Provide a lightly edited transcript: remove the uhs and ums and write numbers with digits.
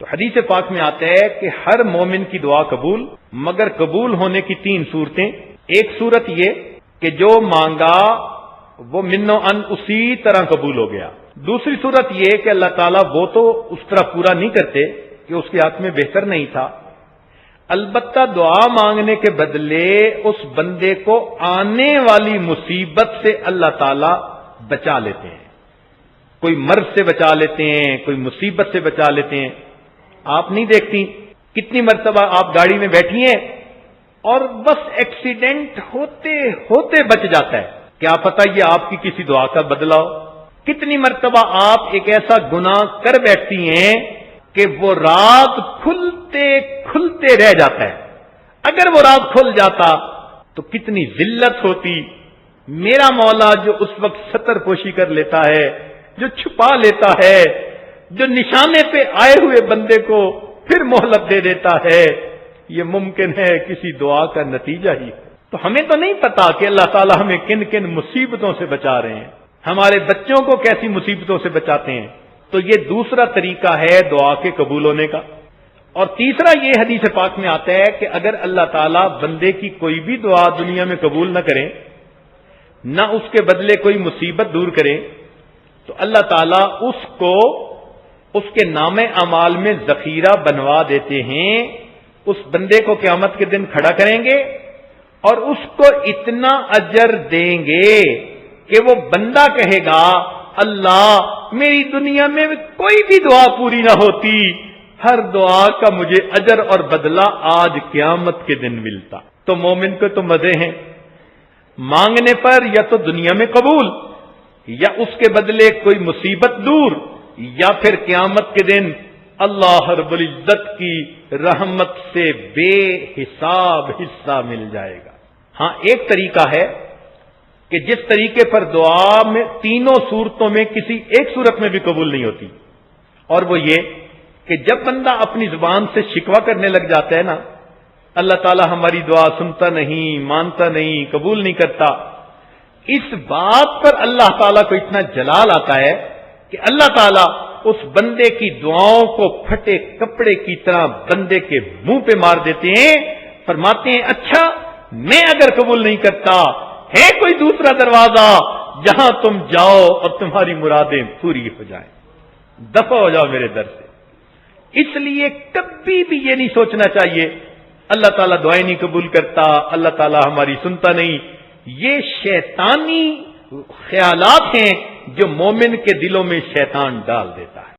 حدیث پاک میں آتا ہے کہ ہر مومن کی دعا قبول، مگر قبول ہونے کی 3 صورتیں۔ ایک صورت یہ کہ جو مانگا وہ من و ان اسی طرح قبول ہو گیا۔ دوسری صورت یہ کہ اللہ تعالیٰ وہ تو اس طرح پورا نہیں کرتے کہ اس کے ہاتھ میں بہتر نہیں تھا، البتہ دعا مانگنے کے بدلے اس بندے کو آنے والی مصیبت سے اللہ تعالیٰ بچا لیتے ہیں، کوئی مرض سے بچا لیتے ہیں، کوئی مصیبت سے بچا لیتے ہیں۔ آپ نہیں دیکھتی کتنی مرتبہ آپ گاڑی میں بیٹھی ہیں اور بس ایکسیڈنٹ ہوتے ہوتے بچ جاتا ہے، کیا پتہ یہ آپ کی کسی دعا کا بدلہ ہو۔ کتنی مرتبہ آپ ایک ایسا گناہ کر بیٹھتی ہیں کہ وہ رات کھلتے کھلتے رہ جاتا ہے، اگر وہ رات کھل جاتا تو کتنی ذلت ہوتی۔ میرا مولا جو اس وقت ستر پوشی کر لیتا ہے، جو چھپا لیتا ہے، جو نشانے پہ آئے ہوئے بندے کو پھر مہلت دے دیتا ہے، یہ ممکن ہے کسی دعا کا نتیجہ ہی۔ تو ہمیں تو نہیں پتا کہ اللہ تعالیٰ ہمیں کن کن مصیبتوں سے بچا رہے ہیں، ہمارے بچوں کو کیسی مصیبتوں سے بچاتے ہیں۔ تو یہ دوسرا طریقہ ہے دعا کے قبول ہونے کا۔ اور تیسرا یہ حدیث پاک میں آتا ہے کہ اگر اللہ تعالیٰ بندے کی کوئی بھی دعا دنیا میں قبول نہ کرے، نہ اس کے بدلے کوئی مصیبت دور کرے، تو اللہ تعالیٰ اس کو اس کے نام اعمال میں ذخیرہ بنوا دیتے ہیں۔ اس بندے کو قیامت کے دن کھڑا کریں گے اور اس کو اتنا اجر دیں گے کہ وہ بندہ کہے گا اللہ میری دنیا میں کوئی بھی دعا پوری نہ ہوتی، ہر دعا کا مجھے اجر اور بدلہ آج قیامت کے دن ملتا۔ تو مومن کو تو مزے ہیں، مانگنے پر یا تو دنیا میں قبول، یا اس کے بدلے کوئی مصیبت دور، یا پھر قیامت کے دن اللہ رب العزت کی رحمت سے بے حساب حصہ مل جائے گا۔ ہاں ایک طریقہ ہے کہ جس طریقے پر دعا میں تینوں صورتوں میں کسی ایک صورت میں بھی قبول نہیں ہوتی، اور وہ یہ کہ جب بندہ اپنی زبان سے شکوہ کرنے لگ جاتا ہے نا، اللہ تعالیٰ ہماری دعا سنتا نہیں، مانتا نہیں، قبول نہیں کرتا، اس بات پر اللہ تعالیٰ کو اتنا جلال آتا ہے کہ اللہ تعالیٰ اس بندے کی دعاؤں کو پھٹے کپڑے کی طرح بندے کے منہ پہ مار دیتے ہیں، فرماتے ہیں اچھا میں اگر قبول نہیں کرتا ہے کوئی دوسرا دروازہ جہاں تم جاؤ اور تمہاری مرادیں پوری ہو جائیں، دفع ہو جاؤ میرے در سے۔ اس لیے کبھی بھی یہ نہیں سوچنا چاہیے اللہ تعالیٰ دعائیں نہیں قبول کرتا، اللہ تعالیٰ ہماری سنتا نہیں۔ یہ شیطانی خیالات ہیں جو مومن کے دلوں میں شیطان ڈال دیتا ہے۔